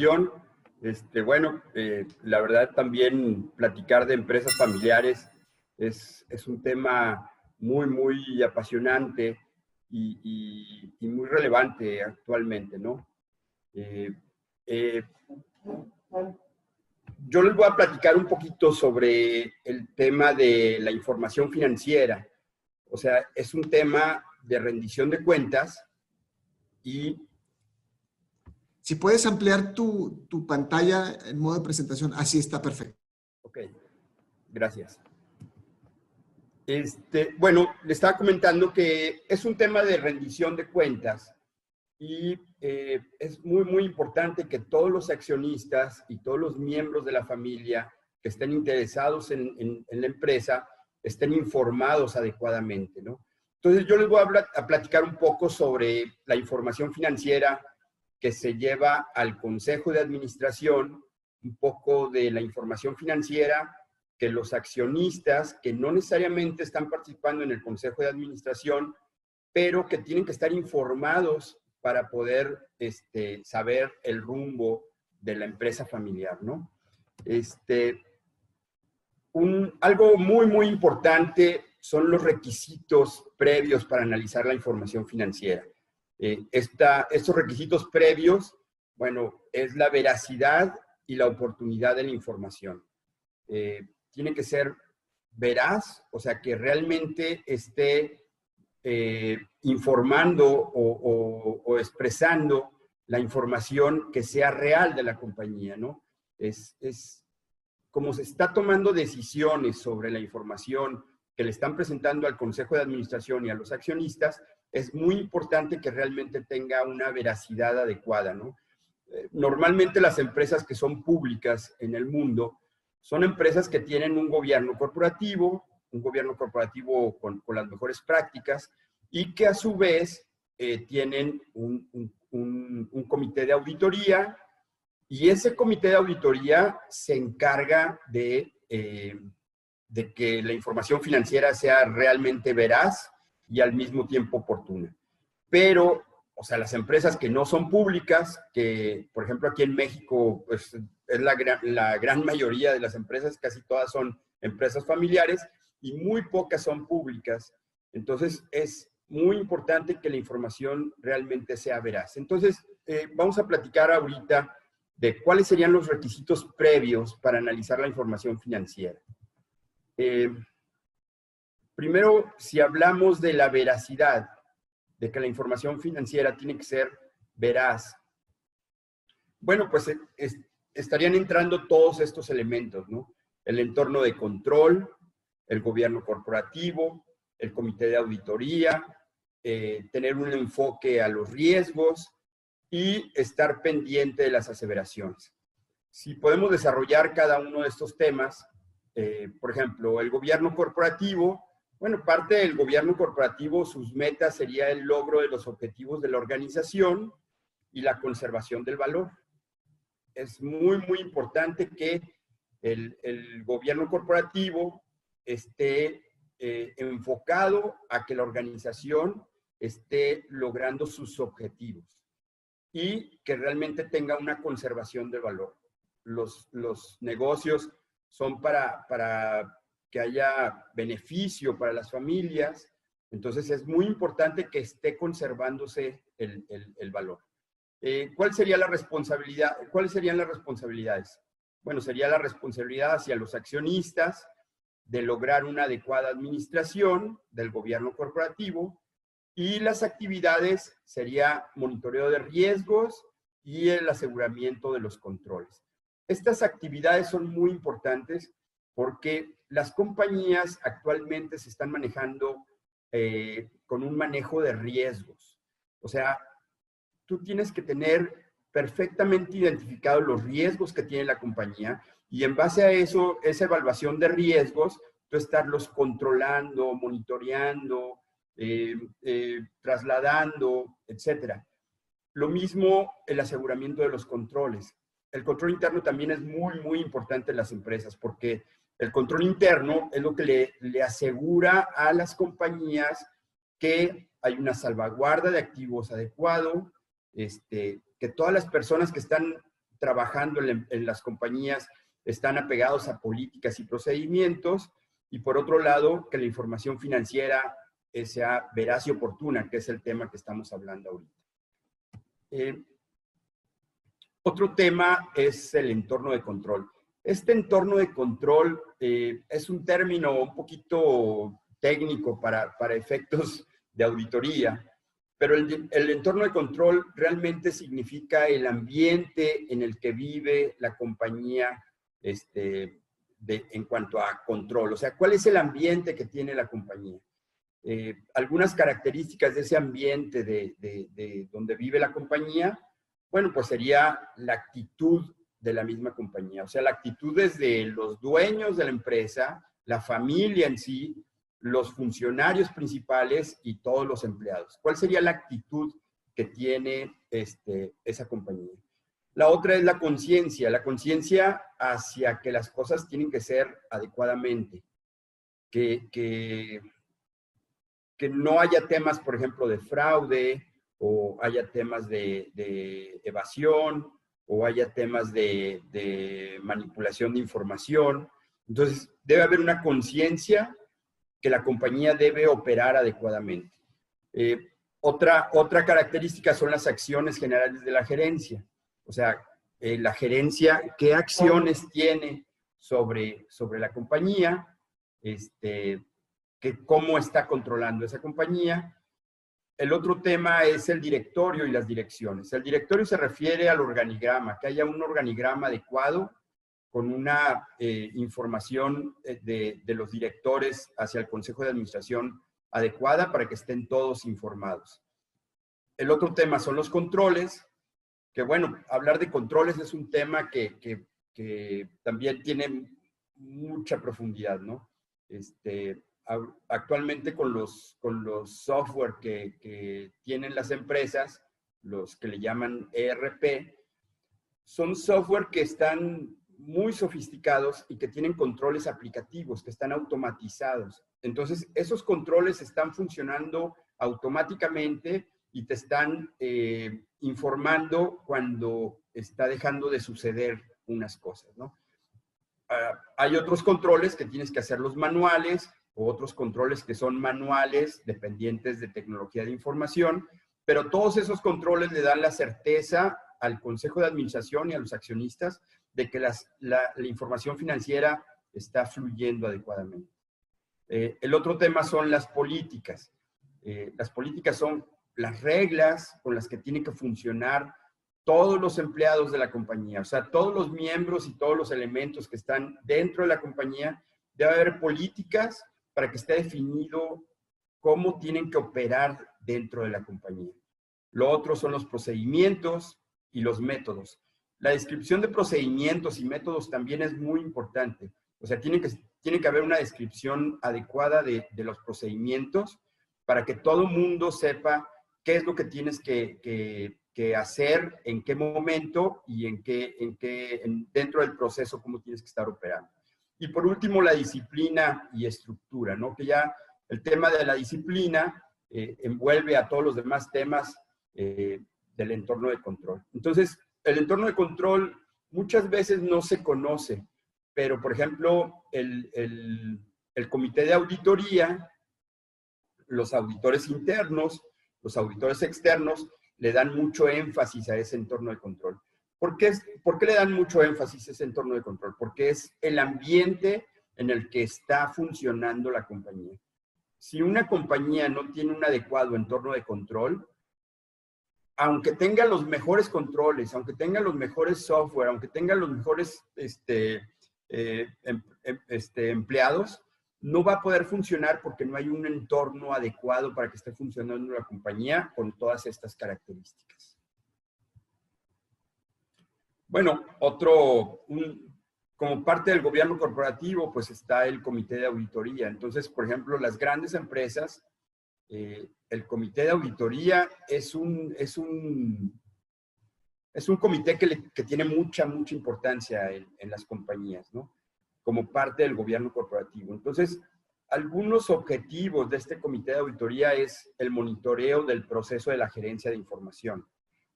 invitación. Bueno, la verdad también platicar de empresas familiares es un tema muy, muy apasionante y muy relevante actualmente, ¿no? Yo les voy a platicar un poquito sobre el tema de la información financiera. O sea, es un tema de rendición de cuentas y... Si puedes ampliar tu pantalla en modo de presentación, así está perfecto. Ok, gracias. Bueno, le estaba comentando que es un tema de rendición de cuentas y es muy, muy importante que todos los accionistas y todos los miembros de la familia que estén interesados en la empresa estén informados adecuadamente, ¿no? Entonces, yo les voy a platicar un poco sobre la información financiera que se lleva al Consejo de Administración, un poco de la información financiera que los accionistas, que no necesariamente están participando en el Consejo de Administración, pero que tienen que estar informados para poder saber el rumbo de la empresa familiar, ¿no? Algo muy, muy importante son los requisitos previos para analizar la información financiera. Estos requisitos previos, bueno, es la veracidad y la oportunidad de la información. Tiene que ser veraz, o sea, que realmente esté informando o expresando la información que sea real de la compañía, ¿no? Como se está tomando decisiones sobre la información que le están presentando al Consejo de Administración y a los accionistas, es muy importante que realmente tenga una veracidad adecuada, ¿no? Normalmente las empresas que son públicas en el mundo son empresas que tienen un gobierno corporativo con las mejores prácticas y que a su vez tienen un comité de auditoría, y ese comité de auditoría se encarga de que la información financiera sea realmente veraz y al mismo tiempo oportuna. Pero, o sea, las empresas que no son públicas, que por ejemplo aquí en México, pues es la gran mayoría de las empresas, casi todas son empresas familiares y muy pocas son públicas. Entonces, es muy importante que la información realmente sea veraz. Entonces, vamos a platicar ahorita de cuáles serían los requisitos previos para analizar la información financiera. Primero, si hablamos de la veracidad, de que la información financiera tiene que ser veraz, bueno, pues estarían entrando todos estos elementos, ¿no? El entorno de control, el gobierno corporativo, el comité de auditoría, tener un enfoque a los riesgos y estar pendiente de las aseveraciones. Si podemos desarrollar cada uno de estos temas, por ejemplo, el gobierno corporativo, bueno, parte del gobierno corporativo, sus metas sería el logro de los objetivos de la organización y la conservación del valor. Es muy, muy importante que el gobierno corporativo esté enfocado a que la organización esté logrando sus objetivos y que realmente tenga una conservación del valor. Los negocios son para que haya beneficio para las familias, entonces es muy importante que esté conservándose el valor. ¿Cuál sería la responsabilidad? ¿Cuáles serían las responsabilidades? Bueno, sería la responsabilidad hacia los accionistas de lograr una adecuada administración del gobierno corporativo, y las actividades sería monitoreo de riesgos y el aseguramiento de los controles. Estas actividades son muy importantes porque las compañías actualmente se están manejando con un manejo de riesgos. O sea, tú tienes que tener perfectamente identificados los riesgos que tiene la compañía y en base a eso, esa evaluación de riesgos, tú estarlos controlando, monitoreando, trasladando, etcétera. Lo mismo el aseguramiento de los controles. El control interno también es muy, muy importante en las empresas porque el control interno es lo que le asegura a las compañías que hay una salvaguarda de activos adecuado, que todas las personas que están trabajando en las compañías están apegados a políticas y procedimientos, y por otro lado, que la información financiera sea veraz y oportuna, que es el tema que estamos hablando ahorita. Otro tema es el entorno de control. Este entorno de control es un término un poquito técnico para efectos de auditoría, pero el entorno de control realmente significa el ambiente en el que vive la compañía en cuanto a control. O sea, ¿cuál es el ambiente que tiene la compañía? Algunas características de ese ambiente de donde vive la compañía, bueno, pues sería la actitud de la misma compañía. O sea, la actitud desde los dueños de la empresa, la familia en sí, los funcionarios principales y todos los empleados. ¿Cuál sería la actitud que tiene esa compañía? La otra es la conciencia hacia que las cosas tienen que ser adecuadamente, que no haya temas, por ejemplo, de fraude, o haya temas de evasión, o haya temas de manipulación de información. Entonces, debe haber una conciencia que la compañía debe operar adecuadamente. Otra característica son las acciones generales de la gerencia. O sea, la gerencia, ¿qué acciones tiene sobre la compañía? Cómo está controlando esa compañía. El otro tema es el directorio y las direcciones. El directorio se refiere al organigrama, que haya un organigrama adecuado con una información de los directores hacia el Consejo de Administración adecuada para que estén todos informados. El otro tema son los controles, que bueno, hablar de controles es un tema que también tiene mucha profundidad, ¿no? Actualmente con los software que tienen las empresas, los que le llaman ERP, son software que están muy sofisticados y que tienen controles aplicativos, que están automatizados. Entonces, esos controles están funcionando automáticamente y te están informando cuando está dejando de suceder unas cosas, ¿no? Hay otros controles que tienes que hacerlos manuales, o otros controles que son manuales, dependientes de tecnología de información, pero todos esos controles le dan la certeza al Consejo de Administración y a los accionistas de que la información financiera está fluyendo adecuadamente. El otro tema son las políticas. Las políticas son las reglas con las que tienen que funcionar todos los empleados de la compañía. O sea, todos los miembros y todos los elementos que están dentro de la compañía, debe haber políticas para que esté definido cómo tienen que operar dentro de la compañía. Lo otro son los procedimientos y los métodos. La descripción de procedimientos y métodos también es muy importante. O sea, tiene que haber una descripción adecuada de los procedimientos para que todo mundo sepa qué es lo que tienes que hacer, en qué momento y dentro del proceso, cómo tienes que estar operando. Y por último, la disciplina y estructura, ¿no? Que ya el tema de la disciplina envuelve a todos los demás temas del entorno de control. Entonces, el entorno de control muchas veces no se conoce, pero, por ejemplo, el comité de auditoría, los auditores internos, los auditores externos, le dan mucho énfasis a ese entorno de control. ¿Por qué le dan mucho énfasis a ese entorno de control? Porque es el ambiente en el que está funcionando la compañía. Si una compañía no tiene un adecuado entorno de control, aunque tenga los mejores controles, aunque tenga los mejores software, aunque tenga los mejores empleados, no va a poder funcionar porque no hay un entorno adecuado para que esté funcionando la compañía con todas estas características. Bueno, como parte del gobierno corporativo, pues está el comité de auditoría. Entonces, por ejemplo, las grandes empresas, el comité de auditoría es un comité que tiene mucha importancia en las compañías, ¿no? Como parte del gobierno corporativo. Entonces, algunos objetivos de este comité de auditoría es el monitoreo del proceso de la gerencia de información,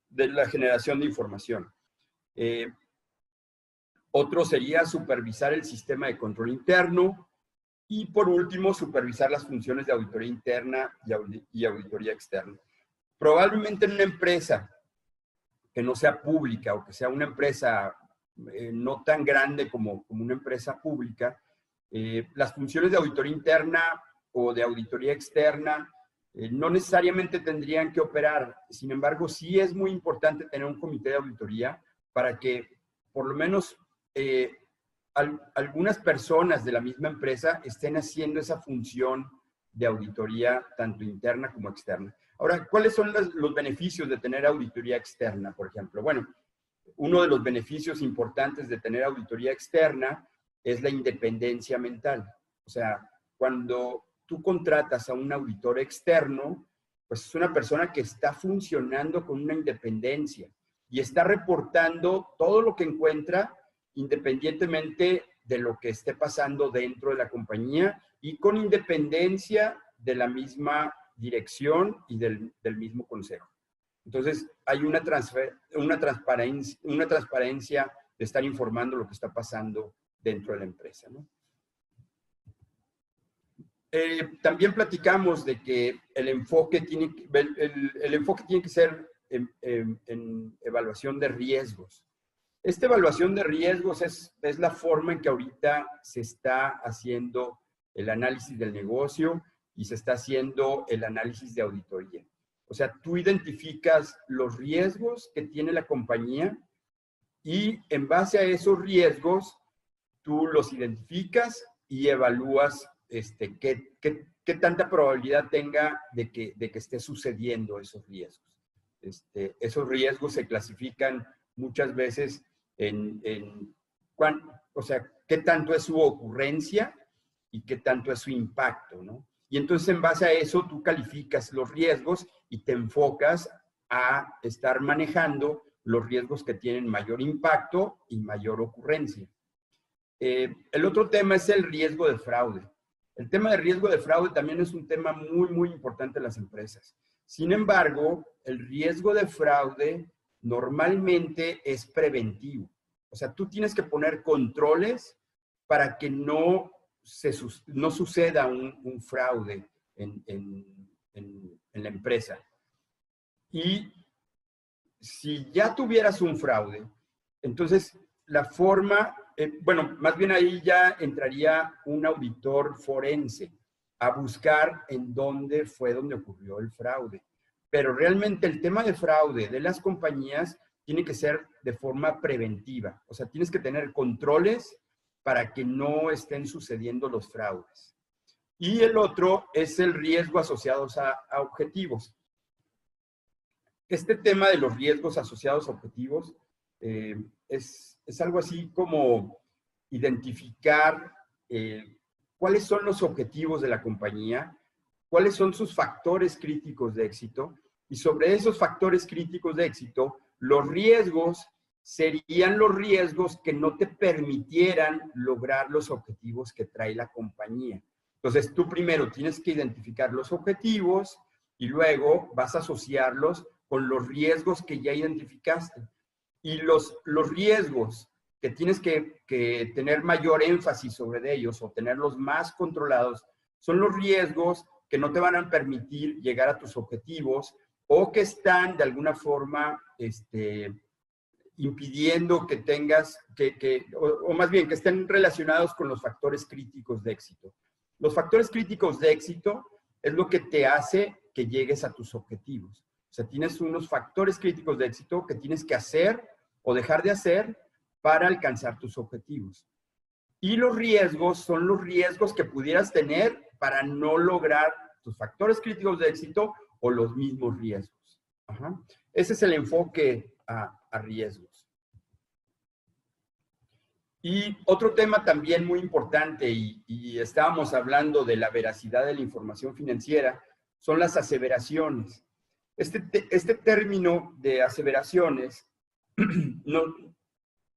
de la generación de información. Otro sería supervisar el sistema de control interno. Y por último, supervisar las funciones de auditoría interna y auditoría externa. Probablemente en una empresa que no sea pública o que sea una empresa no tan grande como una empresa pública, las funciones de auditoría interna o de auditoría externa no necesariamente tendrían que operar. Sin embargo, sí es muy importante tener un comité de auditoría para que por lo menos algunas personas de la misma empresa estén haciendo esa función de auditoría tanto interna como externa. Ahora, ¿cuáles son los beneficios de tener auditoría externa, por ejemplo? Bueno, uno de los beneficios importantes de tener auditoría externa es la independencia mental. O sea, cuando tú contratas a un auditor externo, pues es una persona que está funcionando con una independencia y está reportando todo lo que encuentra independientemente de lo que esté pasando dentro de la compañía y con independencia de la misma dirección y del mismo consejo. Entonces, hay una transparencia de estar informando lo que está pasando dentro de la empresa, ¿no? También platicamos de que el enfoque tiene que ser en evaluación de riesgos. Esta evaluación de riesgos es la forma en que ahorita se está haciendo el análisis del negocio y se está haciendo el análisis de auditoría. O sea, tú identificas los riesgos que tiene la compañía y en base a esos riesgos, tú los identificas y evalúas qué tanta probabilidad tenga de que esté sucediendo esos riesgos. Esos riesgos se clasifican muchas veces o sea, qué tanto es su ocurrencia y qué tanto es su impacto, ¿no? Y entonces en base a eso tú calificas los riesgos y te enfocas a estar manejando los riesgos que tienen mayor impacto y mayor ocurrencia. El otro tema es el riesgo de fraude. El tema de riesgo de fraude también es un tema muy, muy importante en las empresas. Sin embargo, el riesgo de fraude normalmente es preventivo. O sea, tú tienes que poner controles para que no suceda un fraude en la empresa. Y si ya tuvieras un fraude, entonces la forma, bueno, más bien ahí ya entraría un auditor forense a buscar en dónde fue donde ocurrió el fraude. Pero realmente el tema de fraude de las compañías tiene que ser de forma preventiva. O sea, tienes que tener controles para que no estén sucediendo los fraudes. Y el otro es el riesgo asociados a objetivos. Este tema de los riesgos asociados a objetivos es algo así como identificar cuáles son los objetivos de la compañía, cuáles son sus factores críticos de éxito, y sobre esos factores críticos de éxito, los riesgos serían los riesgos que no te permitieran lograr los objetivos que trae la compañía. Entonces, tú primero tienes que identificar los objetivos y luego vas a asociarlos con los riesgos que ya identificaste. Y los riesgos que tienes que tener mayor énfasis sobre ellos o tenerlos más controlados son los riesgos que no te van a permitir llegar a tus objetivos o que están de alguna forma impidiendo que tengas, o más bien que estén relacionados con los factores críticos de éxito. Los factores críticos de éxito es lo que te hace que llegues a tus objetivos. O sea, tienes unos factores críticos de éxito que tienes que hacer o dejar de hacer para alcanzar tus objetivos. Y los riesgos son los riesgos que pudieras tener para no lograr tus factores críticos de éxito o los mismos riesgos. Ajá. Ese es el enfoque a riesgos. Y otro tema también muy importante, y estábamos hablando de la veracidad de la información financiera, son las aseveraciones. Este término de aseveraciones,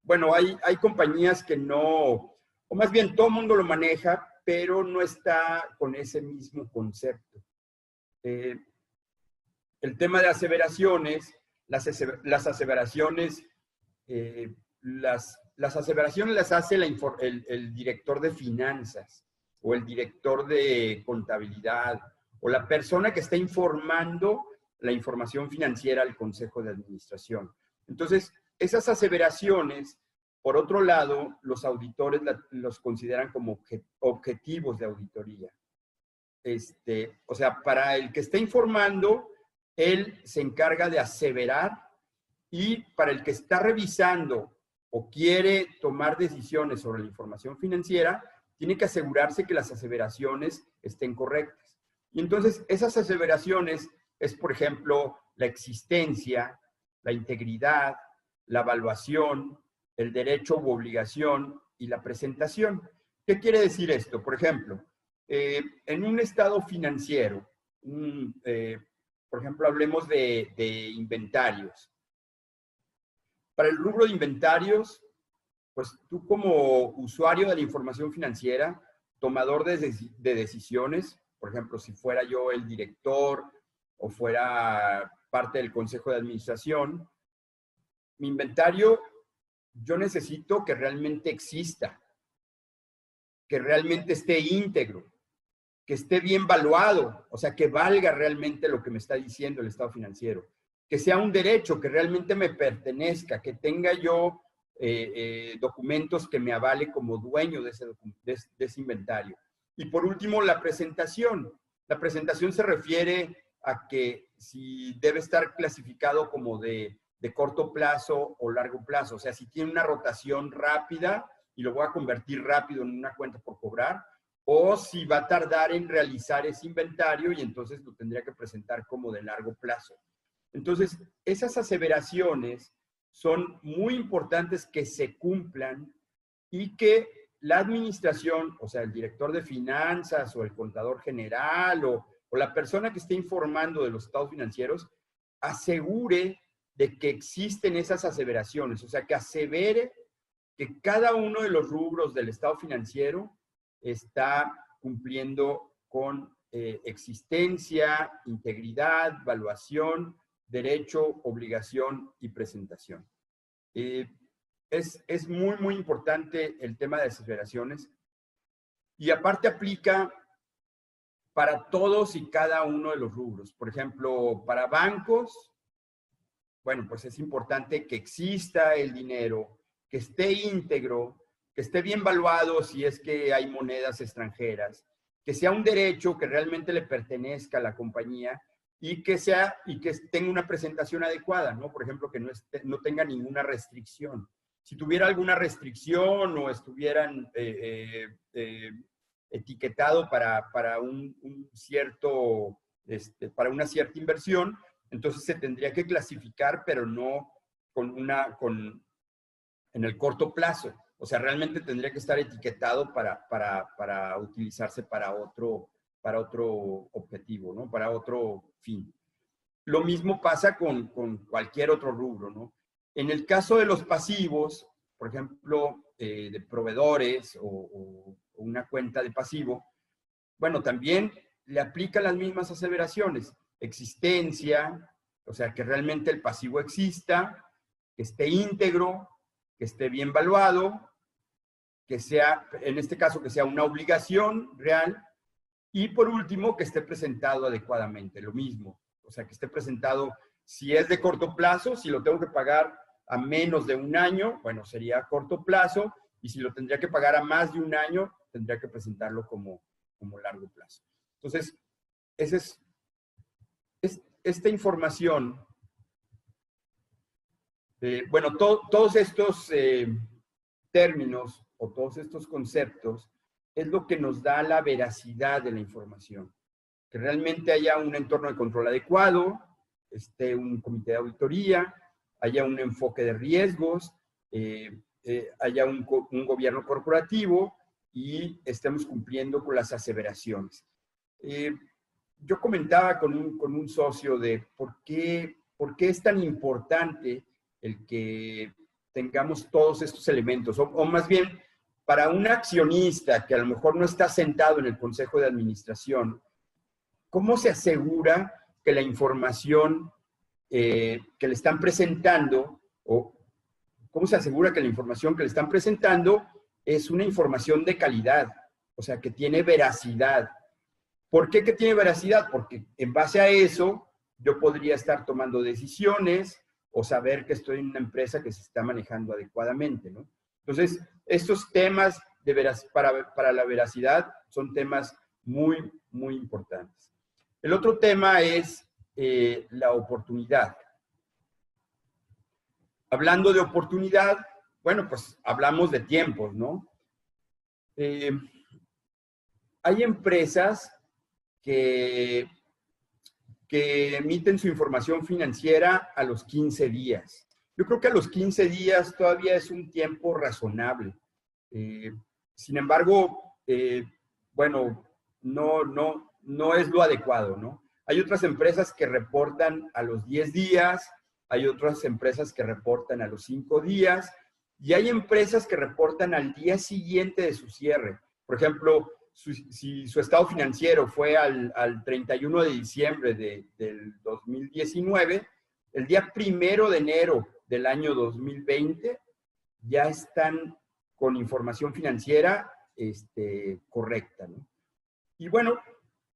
bueno, hay compañías que no, o más bien todo el mundo lo maneja, pero no está con ese mismo concepto. El tema de aseveraciones, las aseveraciones las aseveraciones las hace el director de finanzas o el director de contabilidad o la persona que está informando la información financiera al Consejo de Administración. Entonces, esas aseveraciones, por otro lado, los auditores los consideran como objetivos de auditoría. O sea, para el que está informando, él se encarga de aseverar, y para el que está revisando o quiere tomar decisiones sobre la información financiera, tiene que asegurarse que las aseveraciones estén correctas. Y entonces esas aseveraciones es, por ejemplo, la existencia, la integridad, la evaluación, el derecho u obligación y la presentación. ¿Qué quiere decir esto? Por ejemplo, en un estado financiero, por ejemplo, hablemos de inventarios. Para el rubro de inventarios, pues tú como usuario de la información financiera, tomador de decisiones, por ejemplo, si fuera yo el director o fuera parte del consejo de administración, mi inventario, yo necesito que realmente exista, que realmente esté íntegro, que esté bien valuado, o sea, que valga realmente lo que me está diciendo el estado financiero, que sea un derecho, que realmente me pertenezca, que tenga yo documentos que me avale como dueño de ese inventario. Y por último, la presentación. La presentación se refiere a que si debe estar clasificado como de corto plazo o largo plazo, o sea, si tiene una rotación rápida y lo voy a convertir rápido en una cuenta por cobrar, o si va a tardar en realizar ese inventario y entonces lo tendría que presentar como de largo plazo. Entonces, esas aseveraciones son muy importantes que se cumplan y que la administración, o sea, el director de finanzas o el contador general o la persona que esté informando de los estados financieros, asegure de que existen esas aseveraciones, o sea, que asevere que cada uno de los rubros del estado financiero está cumpliendo con existencia, integridad, valuación, derecho, obligación y presentación. Es muy, muy importante el tema de aseveraciones y aparte aplica para todos y cada uno de los rubros. Por ejemplo, para bancos, bueno, pues es importante que exista el dinero, que esté íntegro, que esté bien valuado si es que hay monedas extranjeras, que sea un derecho que realmente le pertenezca a la compañía y que tenga una presentación adecuada, ¿no? Por ejemplo, que no tenga ninguna restricción. Si tuviera alguna restricción o estuvieran etiquetado para para una cierta inversión, entonces se tendría que clasificar, pero no en el corto plazo. O sea, realmente tendría que estar etiquetado para utilizarse para otro objetivo, ¿no? Para otro fin. Lo mismo pasa con cualquier otro rubro, ¿no? En el caso de los pasivos, por ejemplo, de proveedores o una cuenta de pasivo, bueno, también le aplican las mismas aseveraciones. Existencia, o sea, que realmente el pasivo exista, que esté íntegro, que esté bien valuado, que sea, en este caso, que sea una obligación real, y por último, que esté presentado adecuadamente, lo mismo. O sea, que esté presentado, si es de corto plazo, si lo tengo que pagar a menos de un año, bueno, sería a corto plazo, y si lo tendría que pagar a más de un año, tendría que presentarlo como largo plazo. Entonces, esta información, bueno, todos estos términos o todos estos conceptos es lo que nos da la veracidad de la información. Que realmente haya un entorno de control adecuado, un comité de auditoría, haya un enfoque de riesgos, haya un gobierno corporativo y estemos cumpliendo con las aseveraciones. Yo comentaba con un socio de por qué es tan importante el que tengamos todos estos elementos, o más bien, para un accionista que a lo mejor no está sentado en el consejo de administración, ¿cómo se asegura que la información que le están presentando ¿Cómo se asegura que la información que le están presentando es una información de calidad? O sea, que tiene veracidad. ¿Por qué que tiene veracidad? Porque en base a eso yo podría estar tomando decisiones o saber que estoy en una empresa que se está manejando adecuadamente, ¿no? Entonces, estos temas para la veracidad son temas muy, muy importantes. El otro tema es la oportunidad. Hablando de oportunidad, bueno, pues hablamos de tiempos, ¿no? Hay empresas que emiten su información financiera a los 15 días. Yo creo que a los 15 días todavía es un tiempo razonable. Sin embargo, bueno, no es lo adecuado, ¿no? Hay otras empresas que reportan a los 10 días, hay otras empresas que reportan a los 5 días, y hay empresas que reportan al día siguiente de su cierre. Por ejemplo, si su estado financiero fue al 31 de diciembre del 2019, el día 1 de enero del año 2020 ya están con información financiera correcta, ¿no? Y bueno,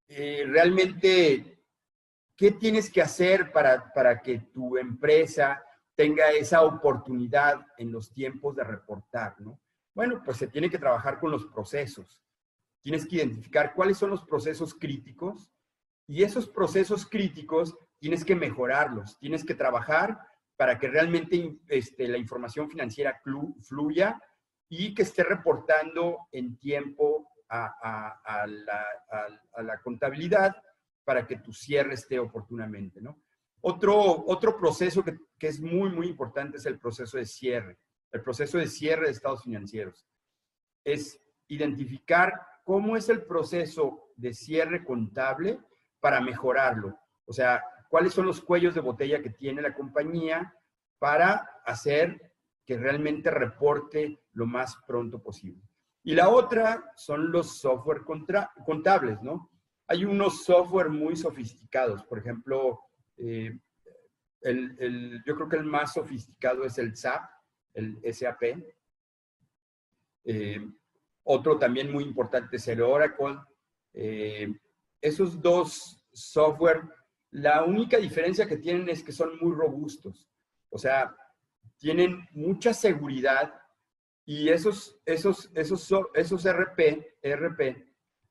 realmente, ¿qué tienes que hacer para que tu empresa tenga esa oportunidad en los tiempos de reportar, ¿no? Bueno, pues se tiene que trabajar con los procesos. Tienes que identificar cuáles son los procesos críticos y esos procesos críticos tienes que mejorarlos, tienes que trabajar para que realmente la información financiera fluya y que esté reportando en tiempo a la contabilidad para que tu cierre esté oportunamente, ¿no? Otro proceso que es muy, muy importante es el proceso de cierre. El proceso de cierre de estados financieros. Es identificar cómo es el proceso de cierre contable para mejorarlo. O sea, cuáles son los cuellos de botella que tiene la compañía para hacer que realmente reporte lo más pronto posible. Y la otra son los software contables, ¿no? Hay unos software muy sofisticados. Por ejemplo, yo creo que el más sofisticado es el SAP, el SAP. Otro también muy importante es el Oracle. Esos dos software, la única diferencia que tienen es que son muy robustos. O sea, tienen mucha seguridad y esos ERP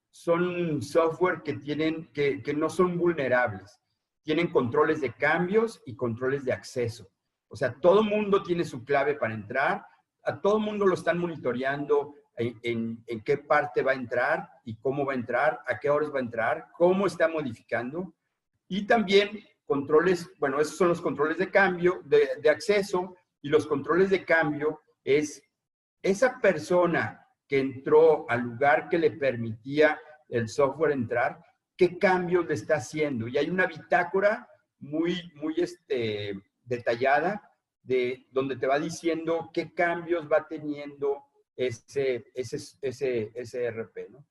son software que no son vulnerables. Tienen controles de cambios y controles de acceso. O sea, todo mundo tiene su clave para entrar, a todo mundo lo están monitoreando en qué parte va a entrar y cómo va a entrar, a qué horas va a entrar, cómo está modificando. Y también controles, bueno, esos son los controles de cambio, de acceso, y los controles de cambio es esa persona que entró al lugar que le permitía el software entrar, qué cambios le está haciendo. Y hay una bitácora muy, muy detallada donde te va diciendo qué cambios va teniendo ese ERP, ¿no?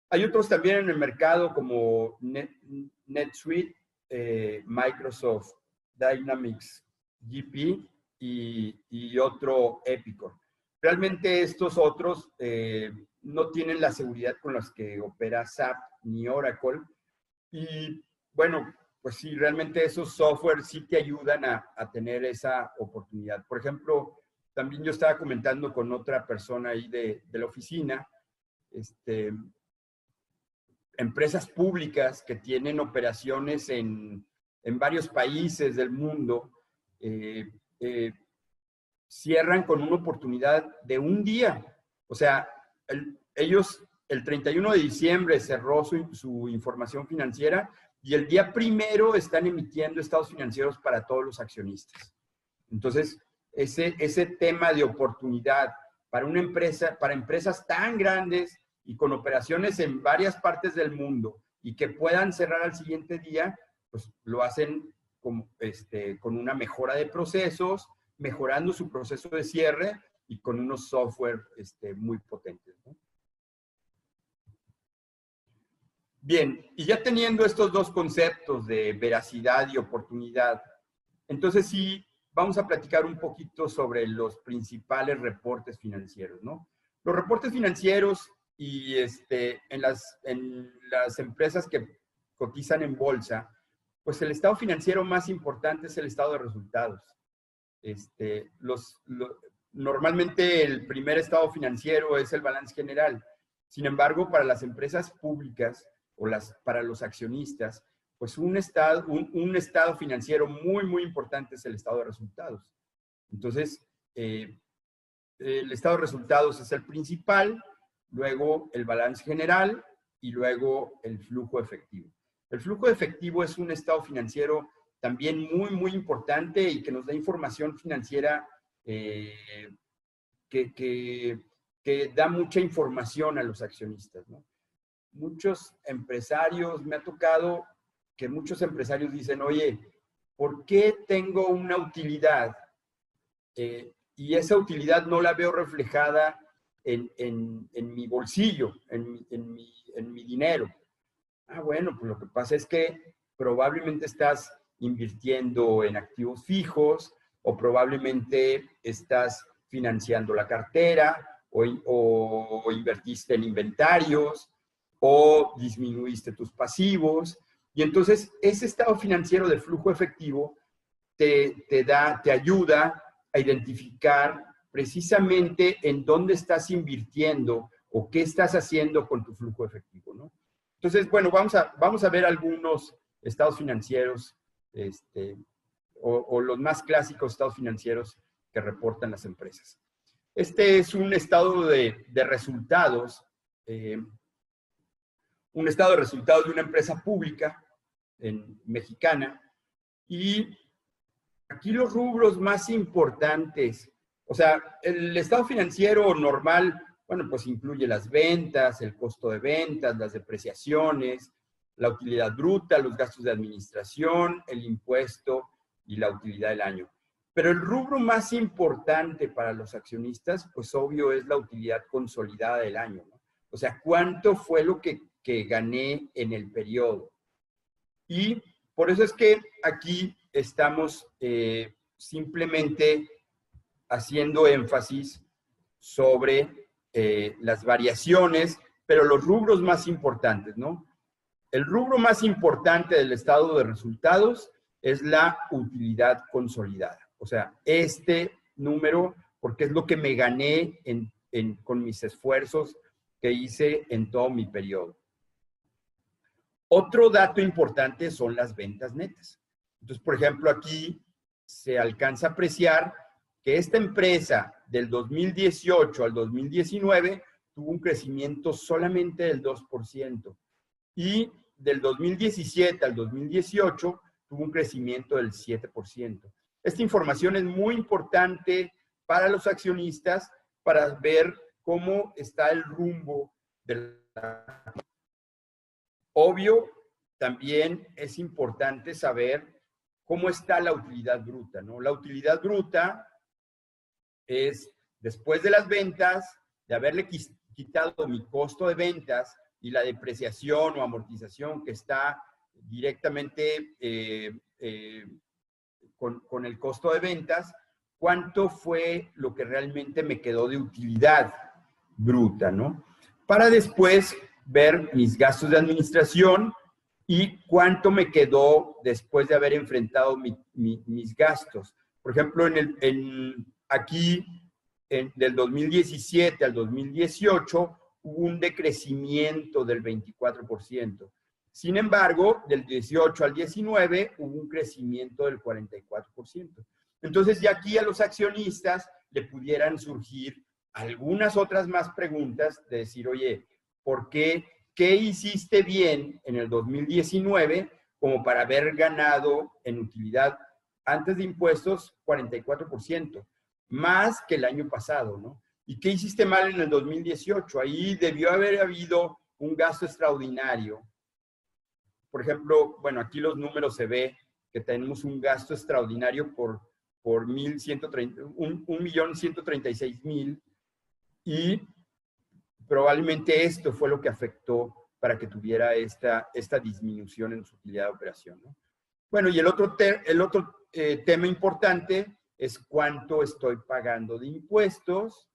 Hay otros también en el mercado como NetSuite, Microsoft Dynamics GP y otro Epicor. Realmente estos otros no tienen la seguridad con las que opera SAP ni Oracle. Y bueno, pues sí, realmente esos software sí te ayudan a tener esa oportunidad. Por ejemplo, también yo estaba comentando con otra persona ahí de la oficina, empresas públicas que tienen operaciones en varios países del mundo, cierran con una oportunidad de un día. O sea, ellos el 31 de diciembre cerró su información financiera y el día 1 están emitiendo estados financieros para todos los accionistas. Entonces, ese tema de oportunidad para una empresa, para empresas tan grandes y con operaciones en varias partes del mundo y que puedan cerrar al siguiente día, pues lo hacen con una mejora de procesos, mejorando su proceso de cierre y con unos software muy potentes, ¿no? Bien, y ya teniendo estos dos conceptos de veracidad y oportunidad, entonces sí vamos a platicar un poquito sobre los principales reportes financieros, ¿no? Los reportes financieros y en las empresas que cotizan en bolsa, pues el estado financiero más importante es el estado de resultados. Normalmente el primer estado financiero es el balance general. Sin embargo, para las empresas públicas o para los accionistas, pues un estado financiero muy, muy importante es el estado de resultados. Entonces, el estado de resultados es el principal, luego el balance general y luego el flujo efectivo. El flujo efectivo es un estado financiero también muy, muy importante y que nos da información financiera que da mucha información a los accionistas, ¿no? Muchos empresarios, me ha tocado que muchos empresarios dicen, oye, ¿por qué tengo una utilidad? Y esa utilidad no la veo reflejada en mi bolsillo, en mi dinero. Ah, bueno, pues lo que pasa es que probablemente estás invirtiendo en activos fijos o probablemente estás financiando la cartera o invertiste en inventarios o disminuiste tus pasivos. Y entonces ese estado financiero de flujo efectivo te ayuda a identificar precisamente en dónde estás invirtiendo o qué estás haciendo con tu flujo efectivo, ¿no? Entonces, bueno, vamos a ver algunos estados financieros o los más clásicos estados financieros que reportan las empresas. Este es un estado de resultados, un estado de resultados de una empresa pública mexicana, y aquí los rubros más importantes, o sea, el estado financiero normal, bueno, pues incluye las ventas, el costo de ventas, las depreciaciones, la utilidad bruta, los gastos de administración, el impuesto y la utilidad del año. Pero el rubro más importante para los accionistas, pues obvio, es la utilidad consolidada del año, ¿no? O sea, ¿cuánto fue lo que gané en el periodo? Y por eso es que aquí estamos simplemente haciendo énfasis sobre las variaciones, pero los rubros más importantes, ¿no? El rubro más importante del estado de resultados es la utilidad consolidada. O sea, este número, porque es lo que me gané con mis esfuerzos que hice en todo mi periodo. Otro dato importante son las ventas netas. Entonces, por ejemplo, aquí se alcanza a apreciar que esta empresa del 2018 al 2019 tuvo un crecimiento solamente del 2%. Y del 2017 al 2018 tuvo un crecimiento del 7%. Esta información es muy importante para los accionistas para ver cómo está el rumbo de la... Obvio, también es importante saber cómo está la utilidad bruta, ¿no? La utilidad bruta es después de las ventas, de haberle quitado mi costo de ventas y la depreciación o amortización que está directamente con el costo de ventas, cuánto fue lo que realmente me quedó de utilidad bruta, ¿no? Para después ver mis gastos de administración y cuánto me quedó después de haber enfrentado mis gastos. Por ejemplo, aquí, del 2017 al 2018, hubo un decrecimiento del 24%. Sin embargo, del 18 al 19 hubo un crecimiento del 44%. Entonces, ya aquí a los accionistas le pudieran surgir algunas otras más preguntas de decir, oye, ¿por qué? ¿Qué hiciste bien en el 2019 como para haber ganado en utilidad antes de impuestos 44%, más que el año pasado, ¿no? ¿Y qué hiciste mal en el 2018? Ahí debió haber habido un gasto extraordinario. Por ejemplo, bueno, aquí los números se ve que tenemos un gasto extraordinario por 1.136.000 y probablemente esto fue lo que afectó para que tuviera esta disminución en su utilidad de operación, ¿no? Bueno, y el otro tema importante es cuánto estoy pagando de impuestos,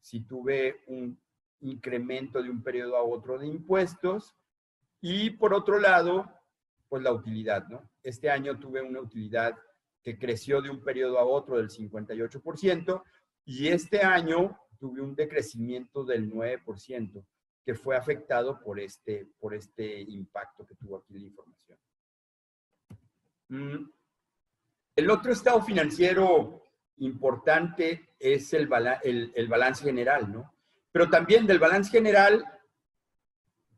si tuve un incremento de un periodo a otro de impuestos, y por otro lado, pues la utilidad, ¿no? Este año tuve una utilidad que creció de un periodo a otro del 58%, y este año tuve un decrecimiento del 9%, que fue afectado por este impacto que tuvo aquí la información. El otro estado financiero importante es el balance general, ¿no? Pero también del balance general,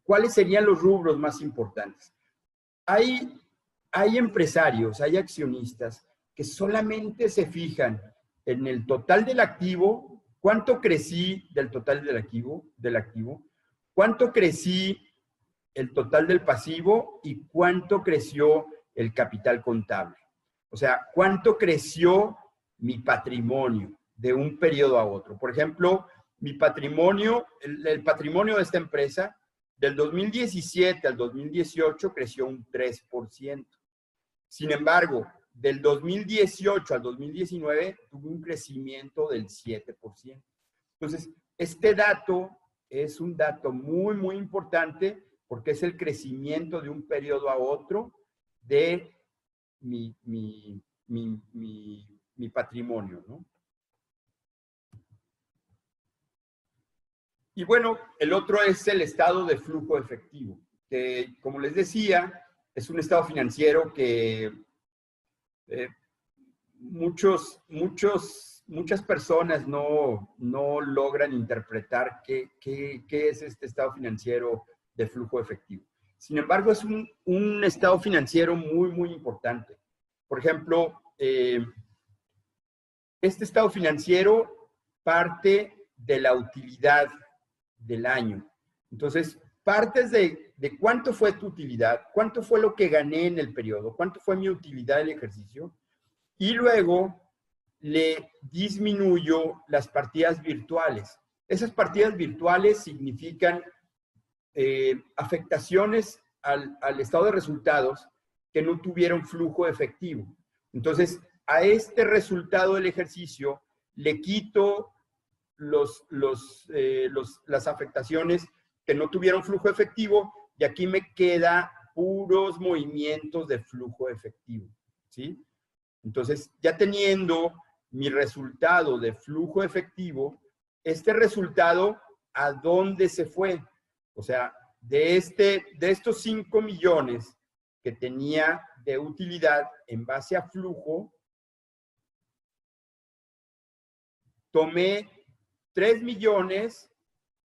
¿cuáles serían los rubros más importantes? Hay empresarios, hay accionistas que solamente se fijan en el total del activo, cuánto crecí del total del activo, cuánto crecí el total del pasivo y cuánto creció el capital contable. O sea, cuánto creció mi patrimonio de un periodo a otro. Por ejemplo, mi patrimonio, el patrimonio de esta empresa, del 2017 al 2018 creció un 3%. Sin embargo, del 2018 al 2019 tuvo un crecimiento del 7%. Entonces, este dato es un dato muy, muy importante porque es el crecimiento de un periodo a otro de mi patrimonio, ¿no? Y bueno, el otro es el estado de flujo efectivo, que como les decía, es un estado financiero que muchas personas no logran interpretar qué es este estado financiero de flujo efectivo. Sin embargo, es un estado financiero muy, muy importante. Por ejemplo, este estado financiero parte de la utilidad del año. Entonces, partes de cuánto fue tu utilidad, cuánto fue lo que gané en el periodo, cuánto fue mi utilidad del ejercicio, y luego le disminuyo las partidas virtuales. Esas partidas virtuales significan afectaciones al estado de resultados que no tuvieron flujo efectivo. Entonces, a este resultado del ejercicio le quito las afectaciones que no tuvieron flujo efectivo y aquí me queda puros movimientos de flujo efectivo, ¿sí? Entonces, ya teniendo mi resultado de flujo efectivo, este resultado, ¿a dónde se fue? O sea, de estos 5 millones que tenía de utilidad en base a flujo, tomé 3 millones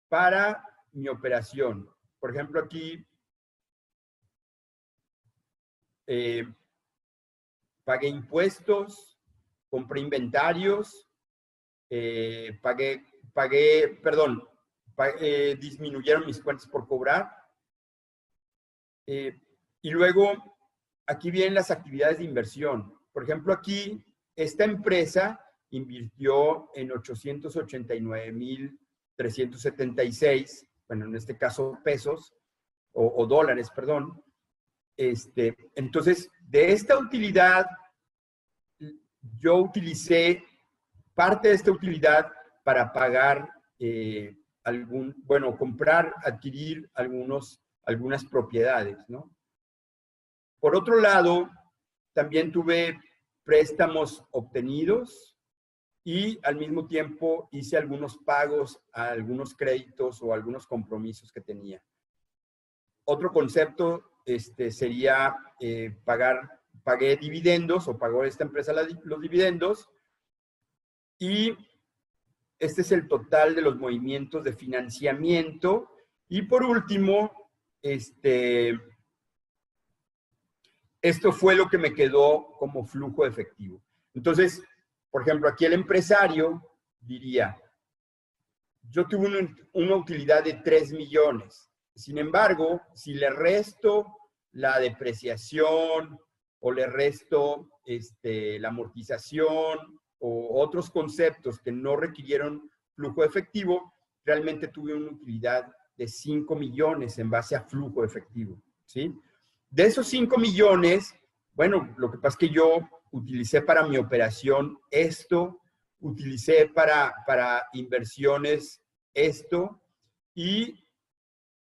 para mi operación. Por ejemplo, aquí pagué impuestos, compré inventarios, disminuyeron mis cuentas por cobrar. Y luego, aquí vienen las actividades de inversión. Por ejemplo, aquí, esta empresa invirtió en 889,376, bueno, en este caso pesos, o dólares, perdón. Entonces, de esta utilidad, yo utilicé parte de esta utilidad para pagar adquirir algunas propiedades, ¿no? Por otro lado, también tuve préstamos obtenidos y al mismo tiempo hice algunos pagos a algunos créditos o algunos compromisos que tenía. Otro concepto sería pagué dividendos o pagó esta empresa los dividendos y este es el total de los movimientos de financiamiento. Y por último, esto fue lo que me quedó como flujo efectivo. Entonces, por ejemplo, aquí el empresario diría, yo tuve una utilidad de 3 millones. Sin embargo, si le resto la depreciación o le resto la amortización o otros conceptos que no requirieron flujo efectivo, realmente tuve una utilidad de 5 millones en base a flujo efectivo, ¿sí? De esos 5 millones, bueno, lo que pasa es que yo utilicé para mi operación esto, utilicé para inversiones esto y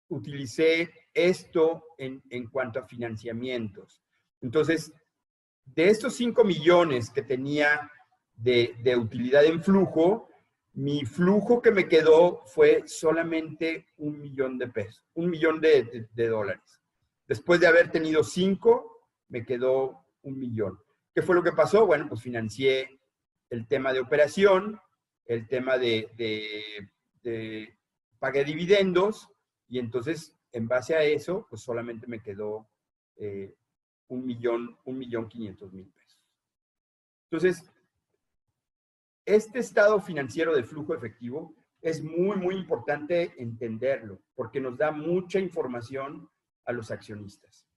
utilicé esto en cuanto a financiamientos. Entonces, de estos 5 millones que tenía de utilidad en flujo, mi flujo que me quedó fue solamente 1 millón de pesos, 1 millón de dólares. Después de haber tenido 5, me quedó 1 millón. ¿Qué fue lo que pasó? Bueno, pues financié el tema de operación, el tema de pagué dividendos, y entonces, en base a eso, pues solamente me quedó 1.500.000 pesos. Entonces, este estado financiero del flujo efectivo es muy, muy importante entenderlo, porque nos da mucha información a los accionistas.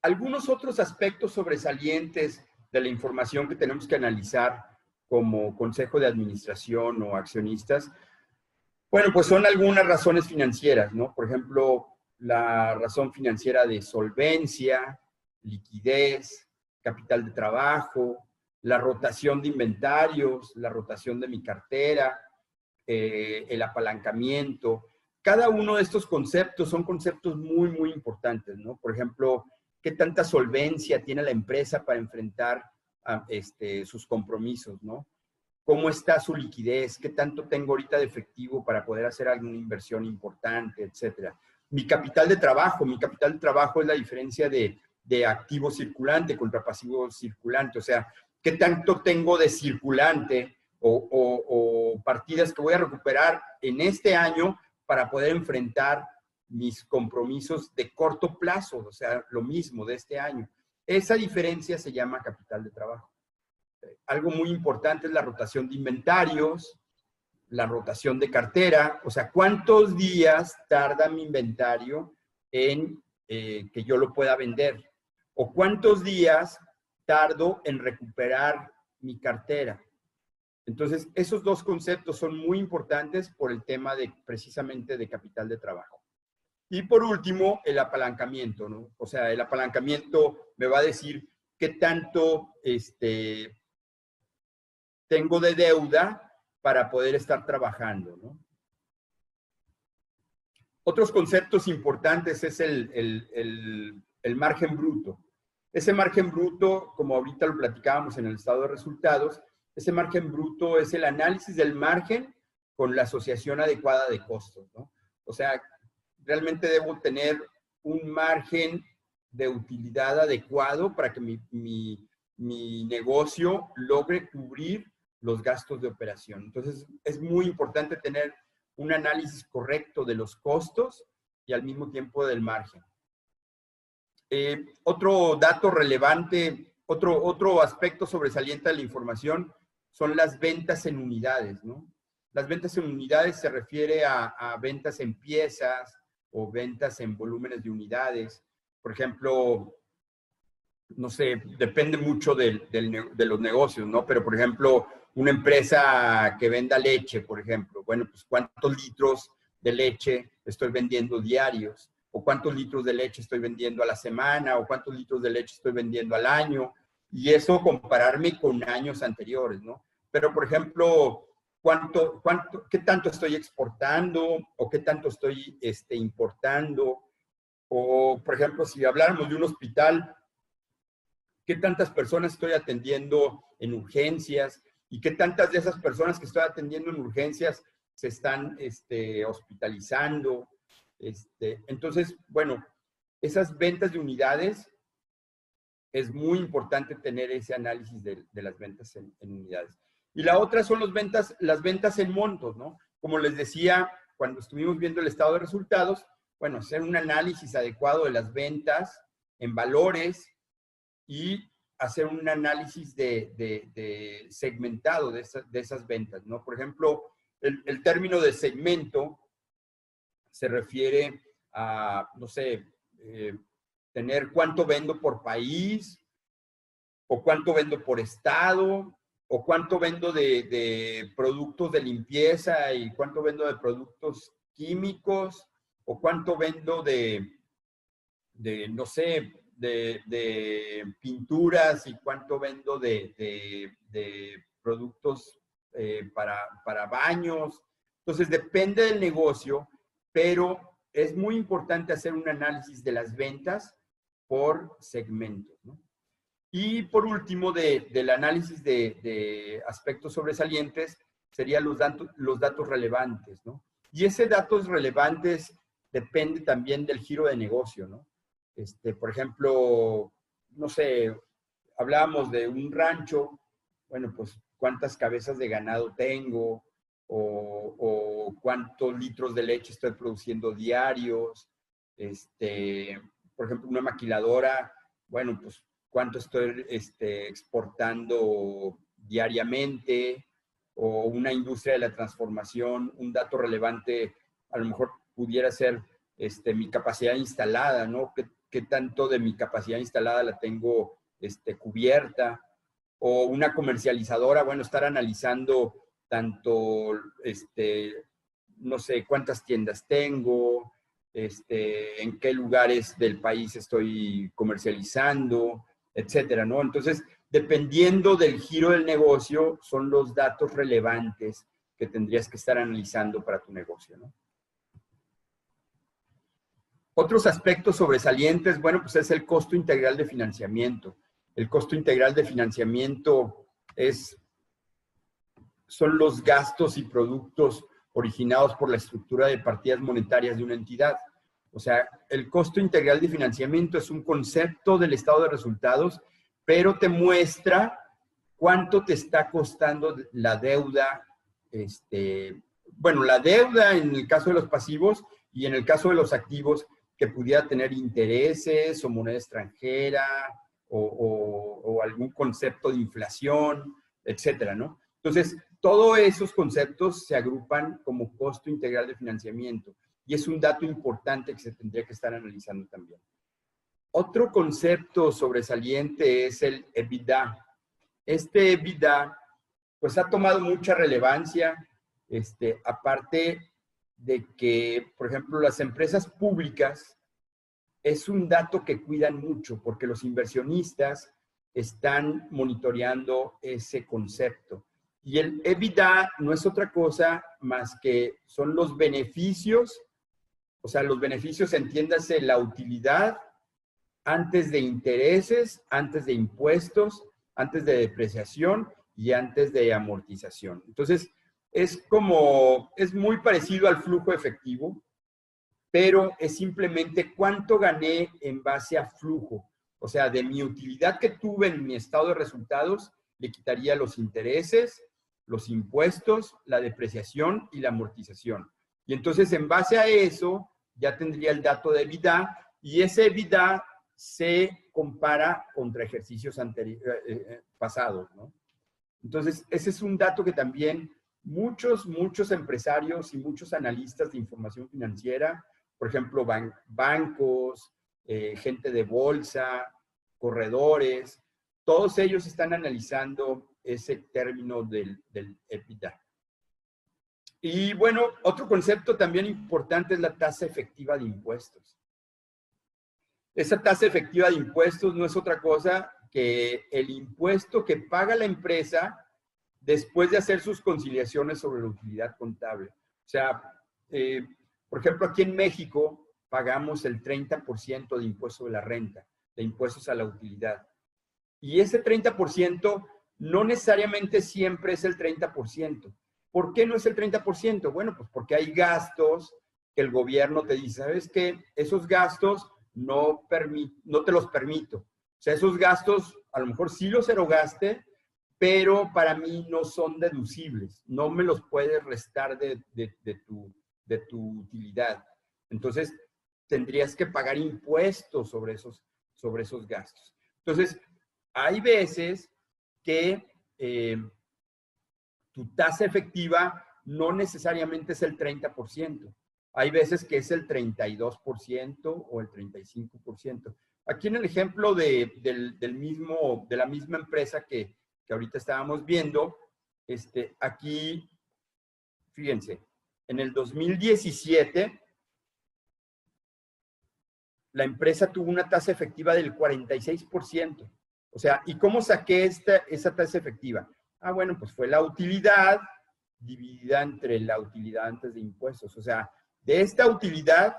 Algunos otros aspectos sobresalientes de la información que tenemos que analizar como consejo de administración o accionistas, bueno, pues son algunas razones financieras, ¿no? Por ejemplo, la razón financiera de solvencia, liquidez, capital de trabajo, la rotación de inventarios, la rotación de mi cartera, el apalancamiento. Cada uno de estos conceptos son conceptos muy, muy importantes, ¿no? Por ejemplo, ¿qué tanta solvencia tiene la empresa para enfrentar sus compromisos, ¿no? ¿Cómo está su liquidez? ¿Qué tanto tengo ahorita de efectivo para poder hacer alguna inversión importante, etcétera? Mi capital de trabajo es la diferencia de activo circulante contra pasivo circulante. O sea, ¿qué tanto tengo de circulante o partidas que voy a recuperar en este año para poder enfrentar mis compromisos de corto plazo? O sea, lo mismo de este año. Esa diferencia se llama capital de trabajo. Algo muy importante es la rotación de inventarios, la rotación de cartera, o sea, ¿cuántos días tarda mi inventario en que yo lo pueda vender? ¿O cuántos días tardo en recuperar mi cartera? Entonces, esos dos conceptos son muy importantes por el tema de precisamente de capital de trabajo. Y por último, el apalancamiento, ¿no? O sea, el apalancamiento me va a decir qué tanto tengo de deuda para poder estar trabajando, ¿no? Otros conceptos importantes es el margen bruto. Ese margen bruto, como ahorita lo platicábamos en el estado de resultados, ese margen bruto es el análisis del margen con la asociación adecuada de costos, ¿no? O sea, realmente debo tener un margen de utilidad adecuado para que mi negocio logre cubrir los gastos de operación. Entonces, es muy importante tener un análisis correcto de los costos y al mismo tiempo del margen. Otro dato relevante, otro aspecto sobresaliente de la información son las ventas en unidades, ¿no? Las ventas en unidades se refiere a ventas en piezas o ventas en volúmenes de unidades. Por ejemplo, no sé, depende mucho de los negocios, ¿no? Pero, por ejemplo, una empresa que venda leche, por ejemplo, bueno, pues ¿cuántos litros de leche estoy vendiendo diarios? ¿O cuántos litros de leche estoy vendiendo a la semana? ¿O cuántos litros de leche estoy vendiendo al año? Y eso compararme con años anteriores, ¿no? Pero, por ejemplo, ¿qué tanto estoy exportando? ¿O qué tanto estoy importando? O, por ejemplo, si habláramos de un hospital, ¿qué tantas personas estoy atendiendo en urgencias? ¿Y qué tantas de esas personas que estoy atendiendo en urgencias se están hospitalizando? Entonces, bueno, esas ventas de unidades, es muy importante tener ese análisis de las ventas en unidades. Y la otra son las ventas en montos, ¿no? Como les decía, cuando estuvimos viendo el estado de resultados, bueno, hacer un análisis adecuado de las ventas en valores y hacer un análisis de segmentado de esas ventas, ¿no? Por ejemplo, el término de segmento se refiere a, no sé, tener cuánto vendo por país, o cuánto vendo por estado, o cuánto vendo de productos de limpieza y cuánto vendo de productos químicos, o cuánto vendo de no sé, de pinturas y cuánto vendo de productos para baños. Entonces, depende del negocio, pero es muy importante hacer un análisis de las ventas por segmentos, ¿no? Y por último, del análisis de aspectos sobresalientes, serían los datos relevantes, ¿no? Y ese datos relevantes depende también del giro de negocio, ¿no? Por ejemplo, no sé, hablábamos de un rancho, bueno, pues cuántas cabezas de ganado tengo o cuántos litros de leche estoy produciendo diarios. Por ejemplo, una maquiladora, bueno, pues cuánto estoy exportando diariamente, o una industria de la transformación, un dato relevante a lo mejor pudiera ser mi capacidad instalada, ¿no? ¿Qué tanto de mi capacidad instalada la tengo cubierta? O una comercializadora, bueno, estar analizando tanto, no sé, cuántas tiendas tengo, en qué lugares del país estoy comercializando, etcétera, ¿no? Entonces, dependiendo del giro del negocio, son los datos relevantes que tendrías que estar analizando para tu negocio, ¿no? Otros aspectos sobresalientes, bueno, pues es el costo integral de financiamiento. El costo integral de financiamiento son los gastos y productos originados por la estructura de partidas monetarias de una entidad. O sea, el costo integral de financiamiento es un concepto del estado de resultados, pero te muestra cuánto te está costando la deuda, bueno, la deuda en el caso de los pasivos y en el caso de los activos, que pudiera tener intereses o moneda extranjera o algún concepto de inflación, etcétera, ¿no? Entonces, todos esos conceptos se agrupan como costo integral de financiamiento y es un dato importante que se tendría que estar analizando también. Otro concepto sobresaliente es el EBITDA. Este EBITDA, pues ha tomado mucha relevancia, aparte de que, por ejemplo, las empresas públicas es un dato que cuidan mucho porque los inversionistas están monitoreando ese concepto. Y el EBITDA no es otra cosa más que son los beneficios, o sea, los beneficios, entiéndase, la utilidad antes de intereses, antes de impuestos, antes de depreciación y antes de amortización. Entonces, es muy parecido al flujo efectivo, pero es simplemente cuánto gané en base a flujo. O sea, de mi utilidad que tuve en mi estado de resultados, le quitaría los intereses, los impuestos, la depreciación y la amortización. Y entonces, en base a eso, ya tendría el dato de EBITDA, y ese EBITDA se compara contra ejercicios pasados, ¿no? Entonces, ese es un dato que también muchos empresarios y muchos analistas de información financiera, por ejemplo, bancos, gente de bolsa, corredores, todos ellos están analizando ese término del EBITDA. Y bueno, otro concepto también importante es la tasa efectiva de impuestos. Esa tasa efectiva de impuestos no es otra cosa que el impuesto que paga la empresa después de hacer sus conciliaciones sobre la utilidad contable. O sea, por ejemplo, aquí en México pagamos el 30% de impuesto de la renta, de impuestos a la utilidad. Y ese 30% no necesariamente siempre es el 30%. ¿Por qué no es el 30%? Bueno, pues porque hay gastos que el gobierno te dice, ¿sabes qué? Esos gastos no te los permito. O sea, esos gastos a lo mejor sí los erogaste, pero para mí no son deducibles. No me los puedes restar de tu utilidad. Entonces, tendrías que pagar impuestos sobre esos gastos. Entonces, hay veces que tu tasa efectiva no necesariamente es el 30%. Hay veces que es el 32% o el 35%. Aquí en el ejemplo de la misma empresa que ahorita estábamos viendo, aquí, fíjense, en el 2017, la empresa tuvo una tasa efectiva del 46%. O sea, ¿y cómo saqué esa tasa efectiva? Ah, bueno, pues fue la utilidad dividida entre la utilidad antes de impuestos. O sea, de esta utilidad,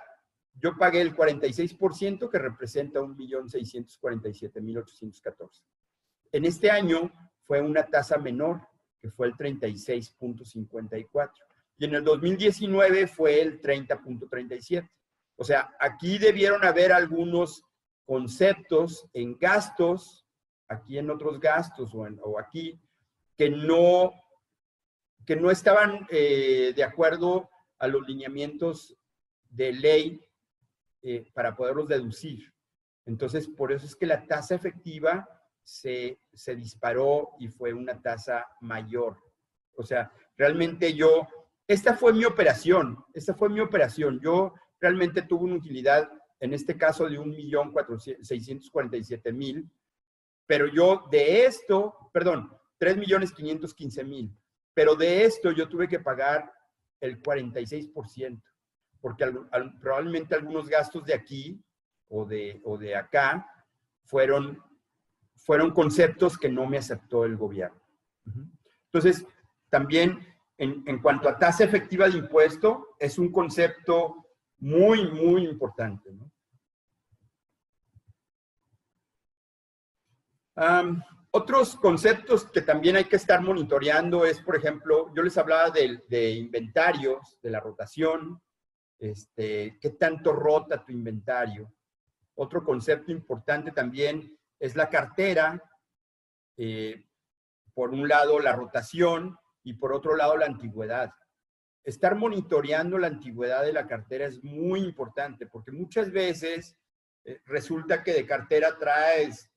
yo pagué el 46%, que representa 1.647.814. En este año fue una tasa menor, que fue el 36.54. Y en el 2019 fue el 30.37. O sea, aquí debieron haber algunos conceptos en gastos, aquí en otros gastos o aquí, que no estaban de acuerdo a los lineamientos de ley para poderlos deducir. Entonces, por eso es que la tasa efectiva se disparó y fue una tasa mayor. O sea, realmente esta fue mi operación. Yo realmente tuve una utilidad, en este caso, de 1.647.000, pero yo de esto, perdón, 3.515.000, pero de esto yo tuve que pagar el 46%, porque probablemente algunos gastos de aquí o de acá fueron conceptos que no me aceptó el gobierno. Entonces, también en cuanto a tasa efectiva de impuesto, es un concepto muy, muy importante, ¿no? Otros conceptos que también hay que estar monitoreando es, por ejemplo, yo les hablaba de inventarios, de la rotación, qué tanto rota tu inventario. Otro concepto importante también es la cartera. Por un lado, la rotación y por otro lado, la antigüedad. Estar monitoreando la antigüedad de la cartera es muy importante porque muchas veces resulta que de cartera traes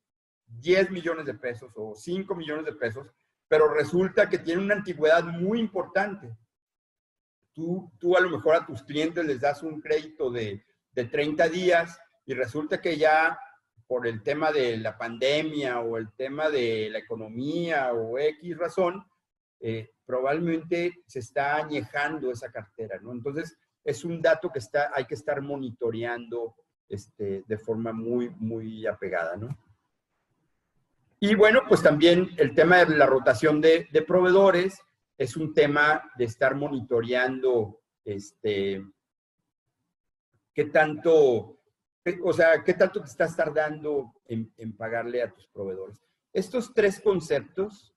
10 millones de pesos o 5 millones de pesos, pero resulta que tiene una antigüedad muy importante. Tú a lo mejor a tus clientes les das un crédito de 30 días y resulta que ya por el tema de la pandemia o el tema de la economía o X razón, probablemente se está añejando esa cartera, ¿no? Entonces, es un dato que hay que estar monitoreando de forma muy, muy apegada, ¿no? Y bueno, pues también el tema de la rotación de proveedores es un tema de estar monitoreando qué tanto te estás tardando en pagarle a tus proveedores. Estos tres conceptos,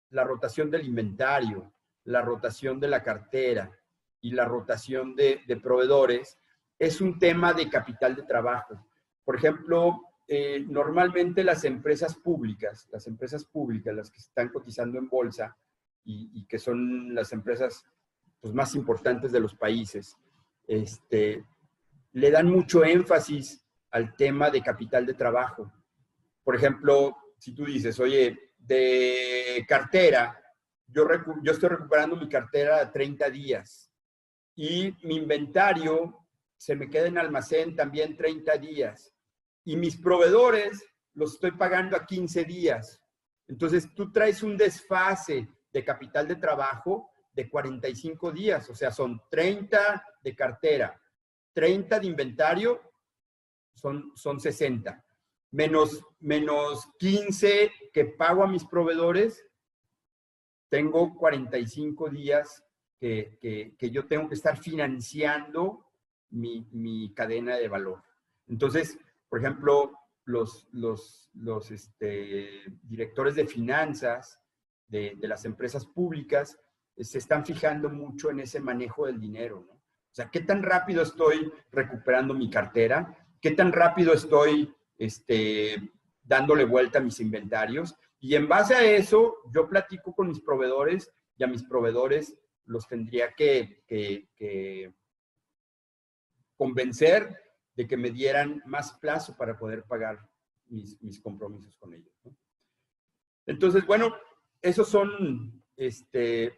la rotación del inventario, la rotación de la cartera y la rotación de proveedores, es un tema de capital de trabajo. Por ejemplo, normalmente las empresas públicas, las que están cotizando en bolsa y que son las empresas pues, más importantes de los países, le dan mucho énfasis al tema de capital de trabajo. Por ejemplo, si tú dices, oye, de cartera, yo estoy recuperando mi cartera a 30 días y mi inventario se me queda en almacén también 30 días y mis proveedores los estoy pagando a 15 días. Entonces, tú traes un desfase de capital de trabajo de 45 días, o sea, son 30 de cartera, 30 de inventario, son 60. Menos 15 que pago a mis proveedores, tengo 45 días que yo tengo que estar financiando mi cadena de valor. Entonces, por ejemplo, los directores de finanzas de las empresas públicas se están fijando mucho en ese manejo del dinero, ¿no? O sea, ¿qué tan rápido estoy recuperando mi cartera? ¿Qué tan rápido estoy dándole vuelta a mis inventarios? Y en base a eso, yo platico con mis proveedores y a mis proveedores los tendría que convencer de que me dieran más plazo para poder pagar mis compromisos con ellos, ¿no? Entonces, bueno, esos son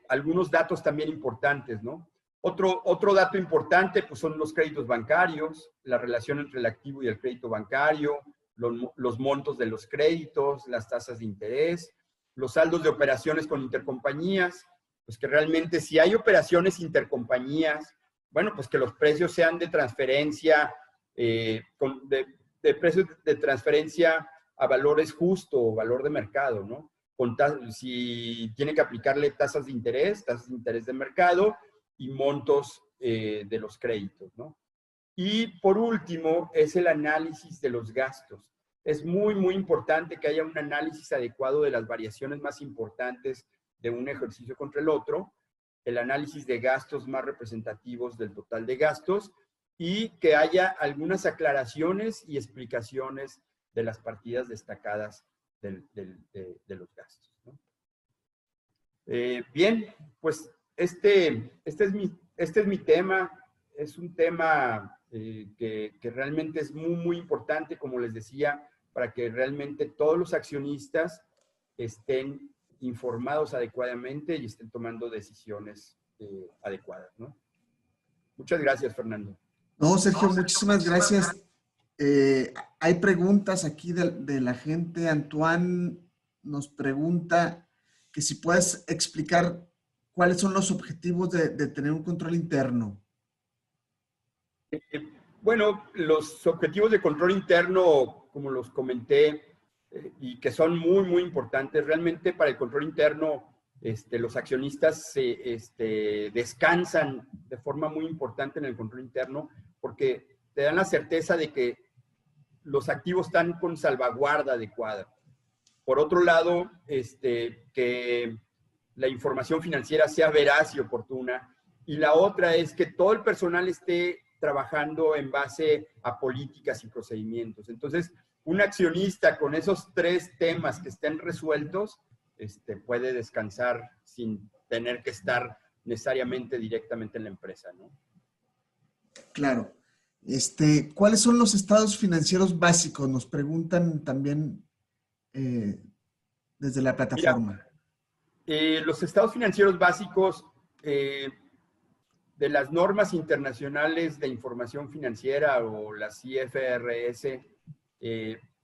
algunos datos también importantes, ¿no? Otro dato importante pues son los créditos bancarios, la relación entre el activo y el crédito bancario, los montos de los créditos, las tasas de interés, los saldos de operaciones con intercompañías, pues que realmente si hay operaciones intercompañías, bueno, pues que los precios sean de transferencia de precios de transferencia a valores justo o valor de mercado, ¿no? Si tiene que aplicarle tasas de interés de mercado y montos de los créditos, ¿no? Y por último, es el análisis de los gastos. Es muy, muy importante que haya un análisis adecuado de las variaciones más importantes de un ejercicio contra el otro, el análisis de gastos más representativos del total de gastos y que haya algunas aclaraciones y explicaciones de las partidas destacadas de los gastos, ¿no? Bien, pues este es mi tema. Es un tema que realmente es muy, muy importante, como les decía, para que realmente todos los accionistas estén informados adecuadamente y estén tomando decisiones adecuadas, ¿no? Muchas gracias, Fernando. No, Sergio, muchísimas gracias. Hay preguntas aquí de la gente. Antoine nos pregunta que si puedes explicar cuáles son los objetivos de tener un control interno. Bueno, los objetivos de control interno, como los comenté, y que son muy, muy importantes, realmente para el control interno, los accionistas descansan de forma muy importante en el control interno porque te dan la certeza de que los activos están con salvaguarda adecuada. Por otro lado, que la información financiera sea veraz y oportuna. Y la otra es que todo el personal esté trabajando en base a políticas y procedimientos. Entonces, un accionista con esos 3 temas que estén resueltos, puede descansar sin tener que estar necesariamente directamente en la empresa, ¿no? Claro. ¿Cuáles son los estados financieros básicos? Nos preguntan también desde la plataforma. Mira, los estados financieros básicos de las normas internacionales de información financiera o las IFRS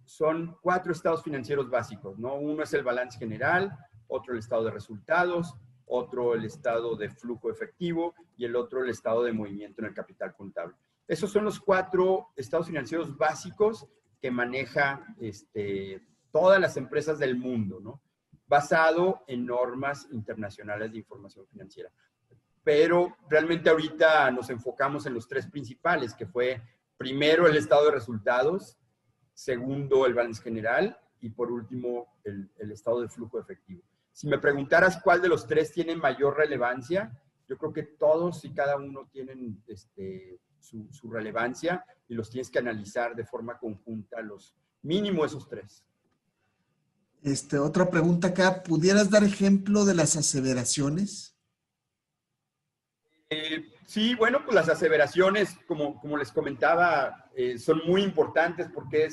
son 4 estados financieros básicos, ¿no? Uno es el balance general, otro el estado de resultados, otro el estado de flujo efectivo y el otro el estado de movimiento en el capital contable. Esos son los 4 estados financieros básicos que maneja todas las empresas del mundo, ¿no? Basado en normas internacionales de información financiera. Pero realmente ahorita nos enfocamos en los 3 principales, que fue primero el estado de resultados, segundo el balance general y por último el estado de flujo efectivo. Si me preguntaras cuál de los 3 tiene mayor relevancia, yo creo que todos y cada uno tienen su relevancia y los tienes que analizar de forma conjunta, los mínimo esos 3. Otra pregunta acá, ¿pudieras dar ejemplo de las aseveraciones? Sí, bueno, pues las aseveraciones, como les comentaba, son muy importantes porque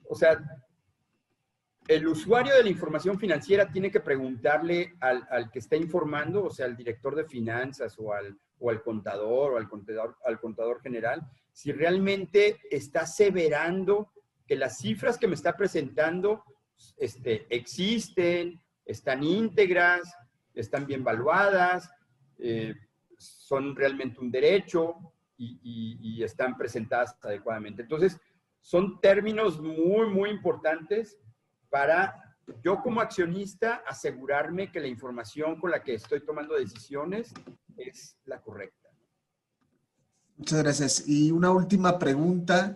o sea, el usuario de la información financiera tiene que preguntarle al que está informando, o sea, al director de finanzas o al contador o al contador general, si realmente está aseverando que las cifras que me está presentando existen, están íntegras, están bien valuadas, son realmente un derecho y están presentadas adecuadamente. Entonces, son términos muy, muy importantes para yo como accionista asegurarme que la información con la que estoy tomando decisiones es la correcta. Muchas gracias. Y una última pregunta.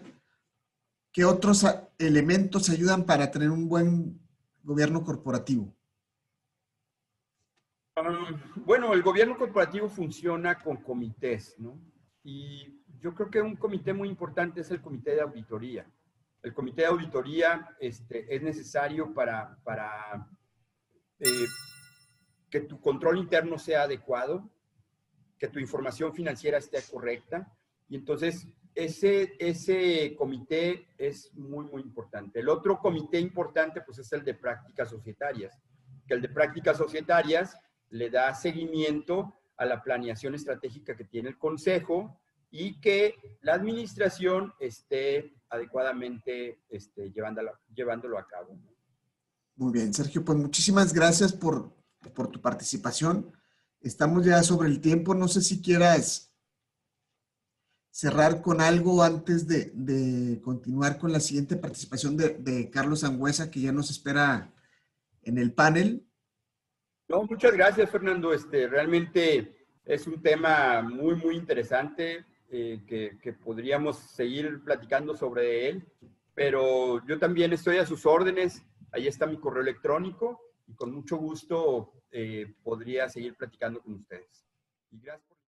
¿Qué otros elementos ayudan para tener un buen gobierno corporativo? Bueno, el gobierno corporativo funciona con comités, ¿no? Y yo creo que un comité muy importante es el comité de auditoría. El comité de auditoría es necesario para que tu control interno sea adecuado, que tu información financiera esté correcta. Y entonces, ese comité es muy, muy importante. El otro comité importante, pues, es el de prácticas societarias. Que el de prácticas societarias le da seguimiento a la planeación estratégica que tiene el consejo y que la administración esté adecuadamente llevándolo a cabo. Muy bien, Sergio, pues muchísimas gracias por tu participación. Estamos ya sobre el tiempo. No sé si quieras cerrar con algo antes de continuar con la siguiente participación de Carlos Sangüesa, que ya nos espera en el panel. No, muchas gracias, Fernando. Realmente es un tema muy, muy interesante que podríamos seguir platicando sobre él, pero yo también estoy a sus órdenes. Ahí está mi correo electrónico y con mucho gusto podría seguir platicando con ustedes. Y gracias por